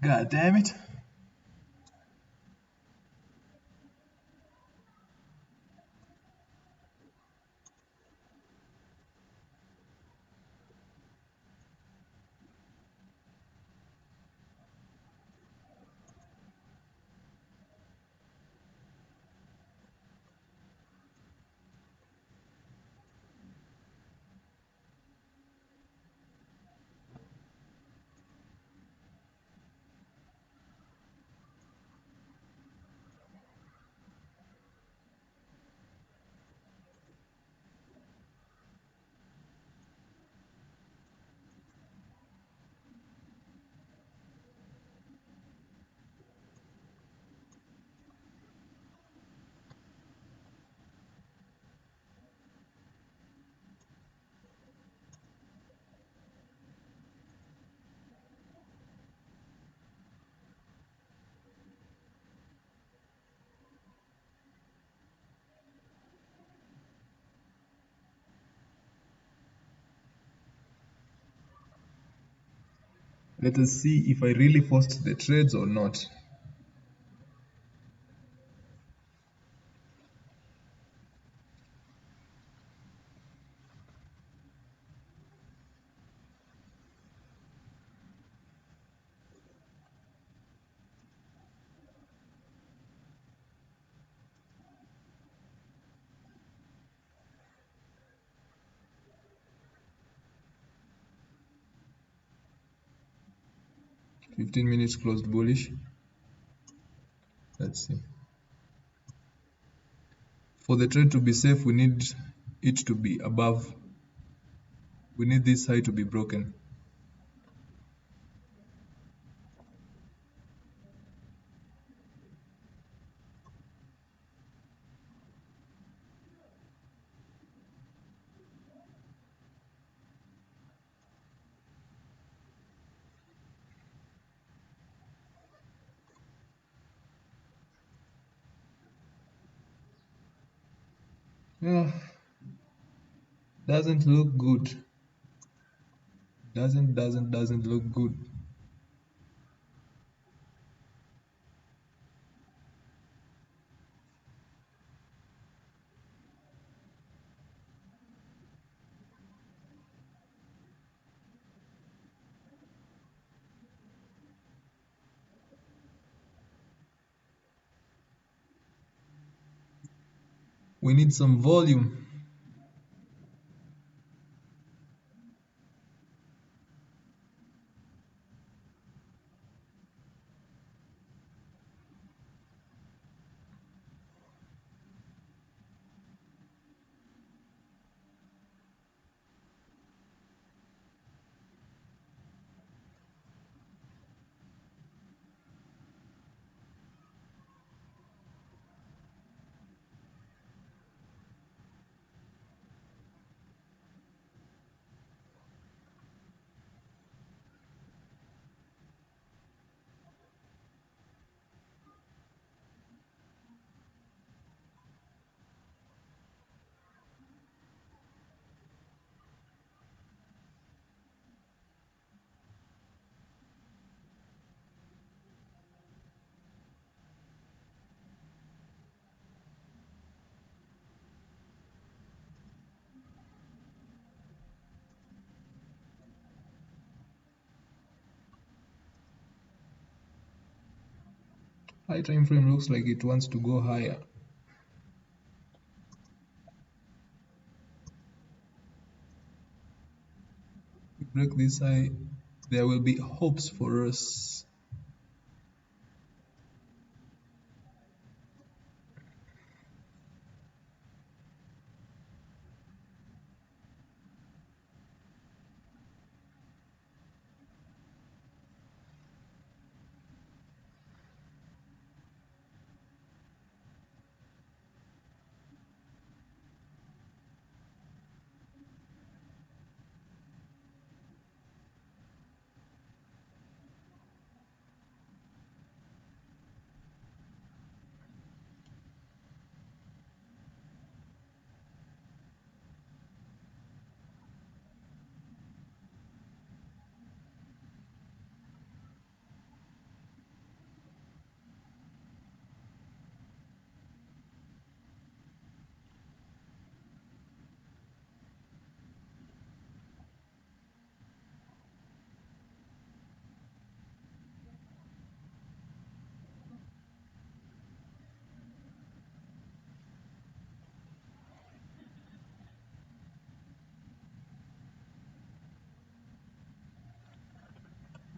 God damn it. Let us see if I really forced the trades or not. 15 minutes closed bullish. Let's see. For the trade to be safe, we need it to be above. We need this high to be broken. Yeah, doesn't look good. Doesn't look good. We need some volume. High time frame looks like it wants to go higher. We break this high, there will be hopes for us.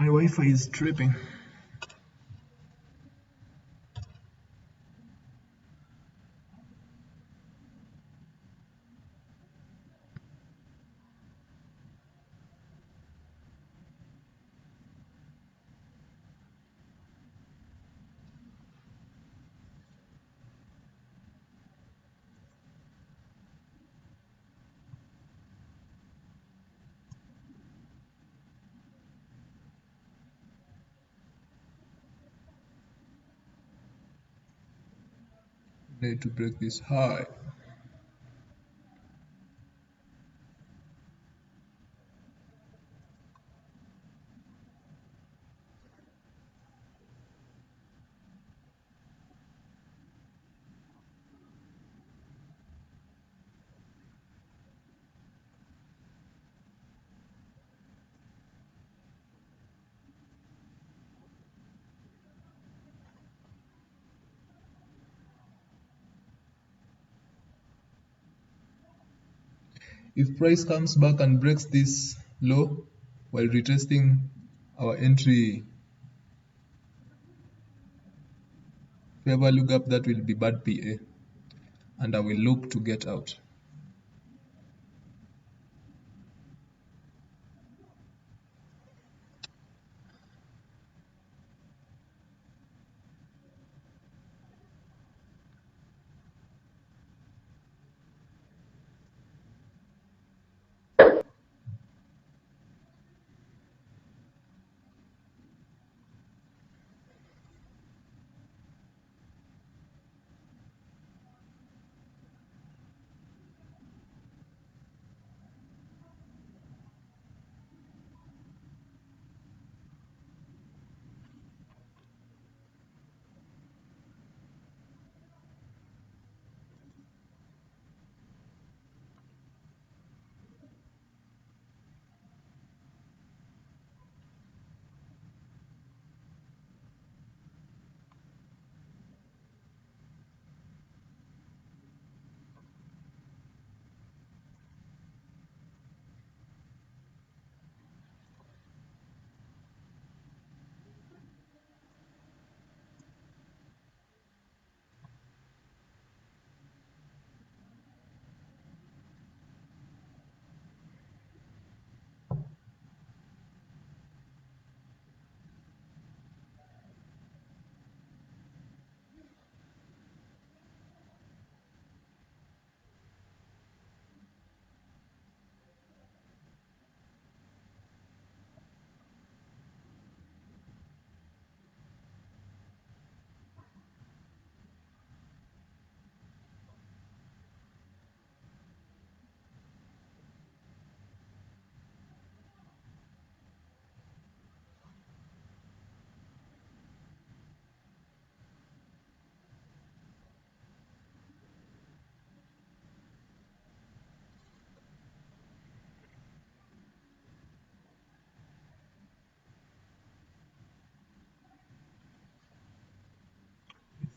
My Wi-Fi is tripping. Need to break this high. If price comes back and breaks this low while retesting our entry fair value gap, that will be bad PA and I will look to get out.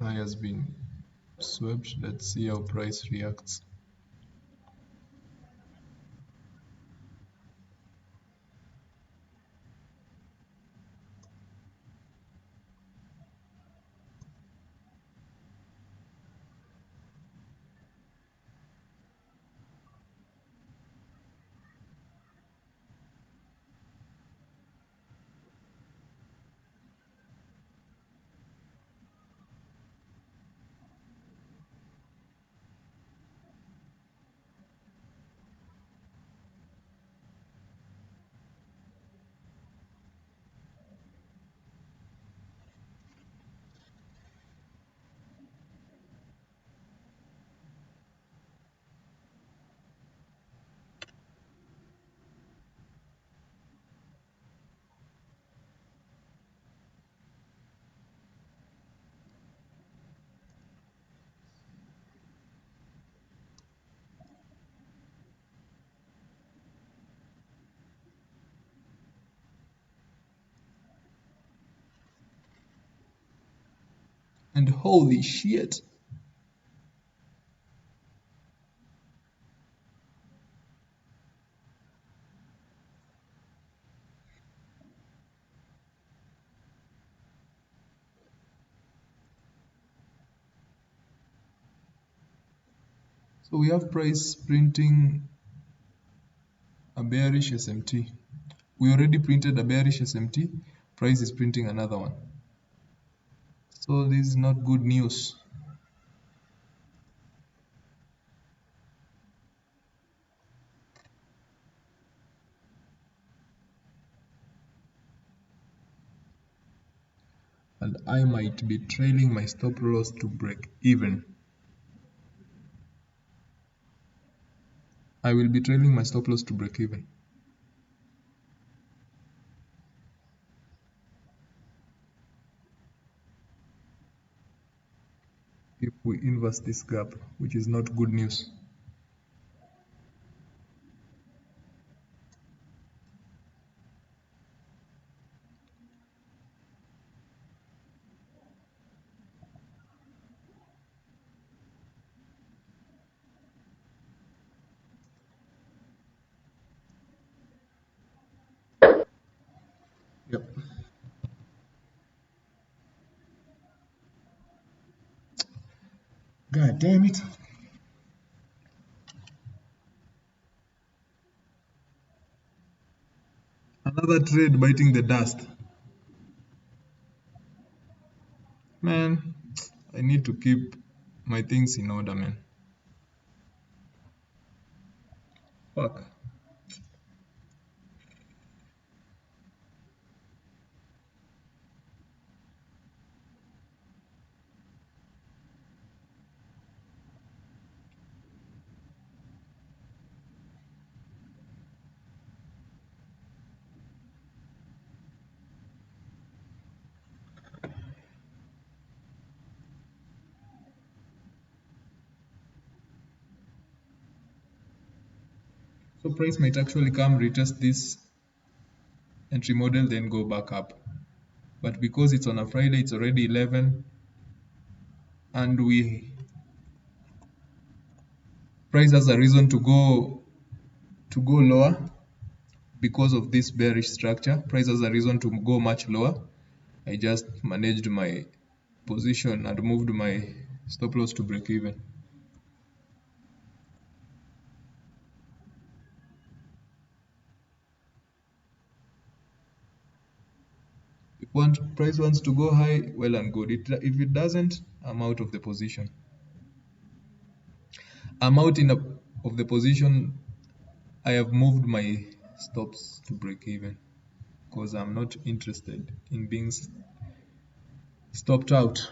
High has been swept. Let's see how price reacts. And holy shit! So we have price printing a bearish SMT. We already printed a bearish SMT. Price is printing another one. So this is not good news. And I might be trailing my stop loss to break even. I will be trailing my stop loss to break even. If we inverse this gap, which is not good news. Yep. God damn it. Another trade biting the dust. Man, I need to keep my things in order, man. Fuck. So price might actually come retest this entry model, then go back up. But because it's on a Friday, it's already 11, and price has a reason to go lower because of this bearish structure. Price has a reason to go much lower. I just managed my position and moved my stop loss to break even. If price wants to go high, well and good. If it doesn't, I'm out of the position. I'm out of the position. I have moved my stops to break even because I'm not interested in being stopped out.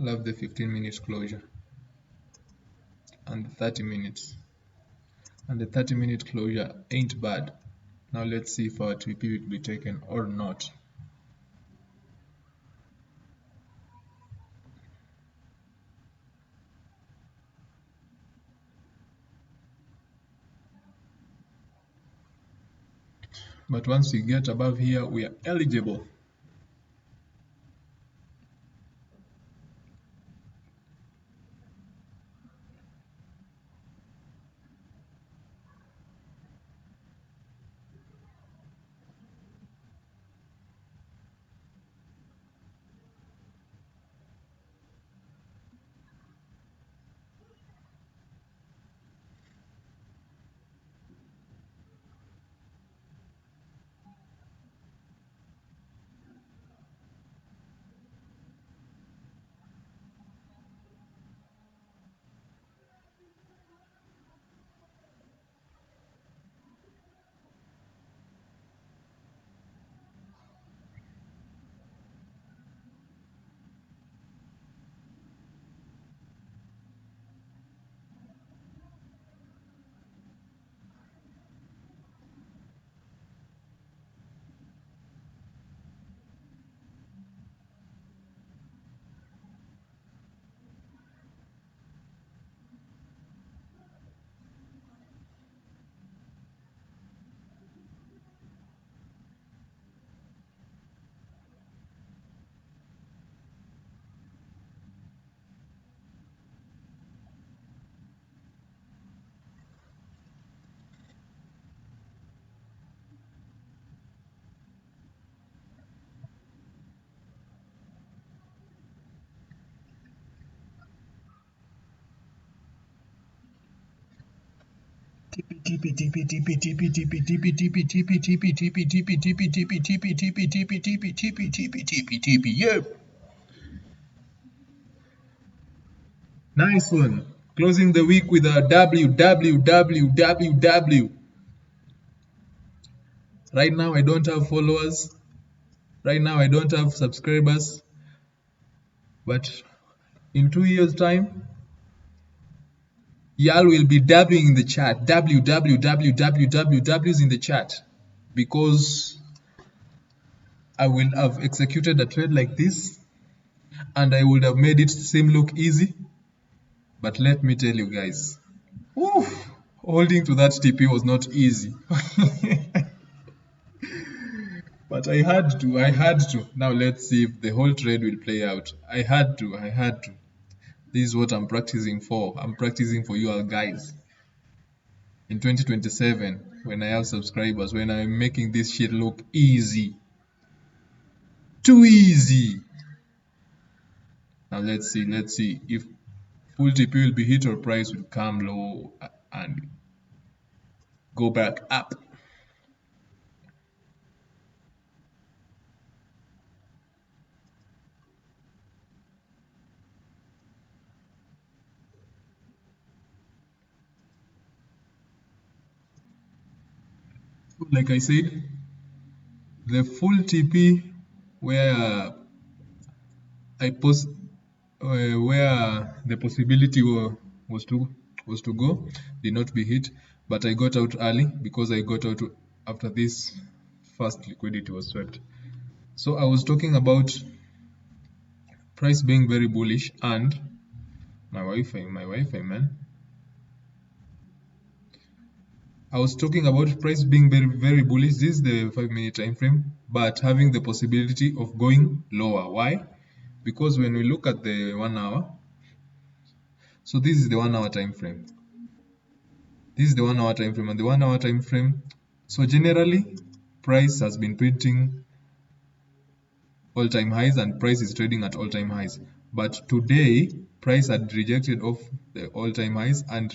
Love the 15-minute closure and the 30 minutes. And the 30-minute closure ain't bad. Now let's see if our TP will be taken or not. But once we get above here, we are eligible. Yep. Nice one. Closing the week with a www. Right now I don't have followers. Right now I don't have subscribers. But in 2 years' time, y'all will be dabbling in the chat. W's in the chat. Because I will have executed a trade like this and I would have made it seem look easy. But let me tell you guys, whew, holding to that TP was not easy. But I had to. Now let's see if the whole trade will play out. I had to. This is what I'm practicing for. I'm practicing for you all guys. In 2027, when I have subscribers, when I'm making this shit look easy. Too easy. Now let's see if full TP will be hit or price will come low and go back up. Like I said, the full TP where I post where the possibility was to go did not be hit, but I got out early because I got out after this first liquidity was swept. So I was talking about price being very bullish and my Wi-Fi man. I was talking about price being very bullish. This is the 5-minute time frame, but having the possibility of going lower. Why? Because when we look at the 1 hour, so this is the 1 hour time frame. This is the 1 hour time frame, and the 1 hour time frame. So generally, price has been printing all-time highs, and price is trading at all-time highs. But today, price had rejected off the all-time highs, and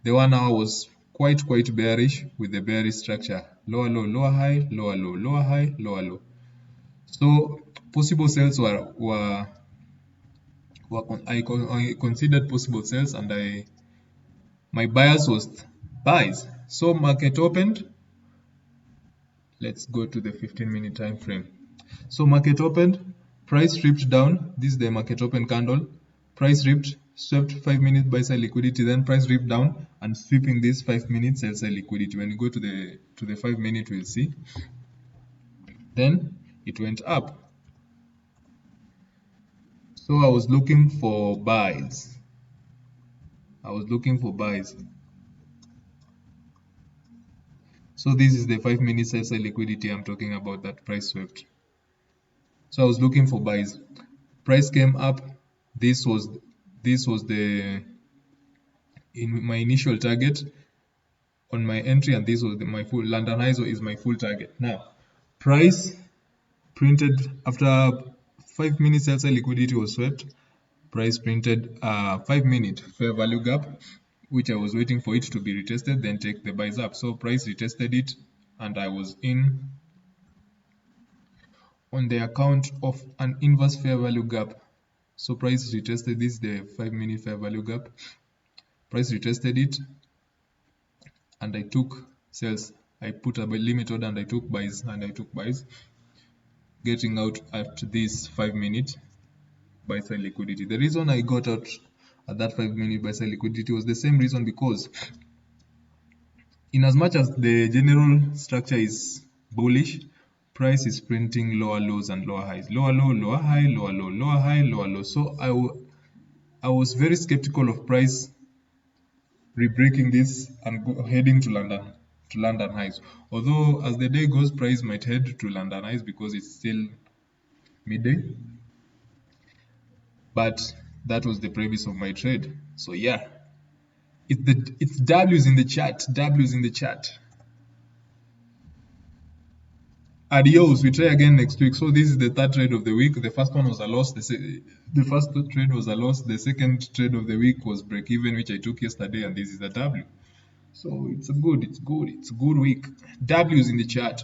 the 1 hour was quite bearish with the bearish structure: lower low, lower high, lower low, lower high, lower low. So possible sales I considered possible sales, and my bias was buys. So market opened. Let's go to the 15-minute time frame. So market opened, price stripped down. This is the market open candle. Price ripped, swept 5 minutes buy side liquidity, then price ripped down and sweeping this 5 minutes sell side liquidity. When you go to the 5 minute, we'll see. Then it went up. So I was looking for buys. So this is the 5 minute sell side liquidity I'm talking about that price swept. So I was looking for buys. Price came up. This was the in my initial target on my entry, and this was my full London ISO is my full target. Now, price printed after 5 minutes sell side liquidity was swept. Price printed 5 minute fair value gap, which I was waiting for it to be retested, then take the buys up. So price retested it, and I was in on the account of an inverse fair value gap. So price retested this, the 5 minute fair value gap. Price retested it, and I took sales. I put a limit order and I took buys, getting out at this 5 minute buy side liquidity. The reason I got out at that 5 minute buy side liquidity was the same reason, because in as much as the general structure is bullish, price is printing lower lows and lower highs, lower low, lower high, lower low, lower high, lower low. So I was very skeptical of price rebreaking this and heading to London highs. Although as the day goes, price might head to London highs because it's still midday. But that was the premise of my trade. So yeah, it's W's in the chat. W's in the chat. Adios. We try again next week. So this is the third trade of the week. The first one was a loss. The first trade was a loss. The second trade of the week was break even, which I took yesterday, and this is a W. So it's good week. W's in the chat.